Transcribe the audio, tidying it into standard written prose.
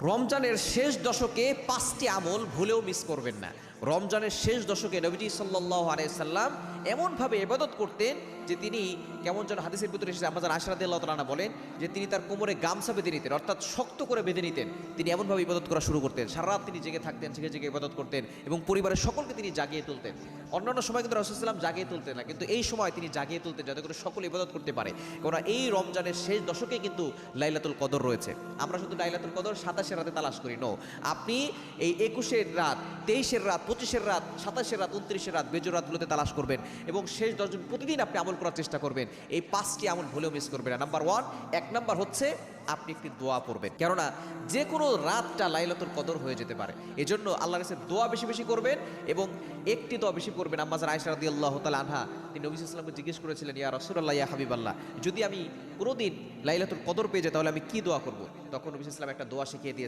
রমজানের শেষ দশকে 5টি আমল ভুলেও মিস করবেন না। রমজানের শেষ দশকে নবীজি সাল্লাল্লাহু আলাইহি সাল্লাম এমনভাবে ইবাদত করতেন যে তিনি কেমন যেন হাদিসের ভিতরে এসেছে, আমাদের আয়েশা রাদিয়াল্লাহু তাআলা বলেন যে তিনি তার কোমরে গামছা বেঁধে নিতেন, অর্থাৎ শক্ত করে বেঁধে নিতেন। তিনি এমনভাবে ইবাদত করা শুরু করতেন, সারা রাত তিনি জেগে থাকতেন, জেগে জেগে ইবাদত করতেন এবং পরিবারের সকলকে তিনি জাগিয়ে তুলতেন। অন্যান্য সময় কিন্তু রাসূলুল্লাহ সাল্লাল্লাহু আলাইহি ওয়াসাল্লাম জাগিয়ে তুলতেন না, কিন্তু এই সময় তিনি জাগিয়ে তুলতেন যাতে করে সকলে ইবাদত করতে পারে। কারণ এই রমজানের শেষ দশকে কিন্তু লাইলাতুল কদর রয়েছে। আমরা শুধু লাইলাতুল কদর 27 রাতে তালাশ করি, নো, আপনি এই 21-এর রাত, 23-এর রাত, 25-এর রাত, 27-এর রাত, 29-এর রাত, বেজোর রাতগুলোতে তালাশ করবেন এবং শেষ 10 দিন প্রতিদিন আপনি আমল করার চেষ্টা করবেন। এই 5টি আমল ভুলেও মিস করবেন না। নাম্বার 1, 1 নাম্বার হচ্ছে আপনি একটি দোয়া পড়বেন, কেননা যে কোনো রাতটা লাইলাতুল কদর হয়ে যেতে পারে। এজন্য আল্লাহর কাছে দোয়া বেশি বেশি করবেন এবং একটি দোয়া বেশি করবেন। আম্মা জান আয়েশা রাদিয়াল্লাহু তাআলা আনহা তিনি নবী সাল্লাল্লাহু আলাইহি ওয়াসাল্লামকে জিজ্ঞেস করেছিলেন, ইয়া রাসূলুল্লাহ, ইয়া হাবিবাল্লাহ, যদি আমি কোনোদিন লাইলাতুল কদর পেয়ে যাই তাহলে আমি কি দোয়া করব? তখন নবী সাল্লাল্লাহু আলাইহি ওয়াসাল্লাম একটা দোয়া শিখিয়ে দিয়েছেন।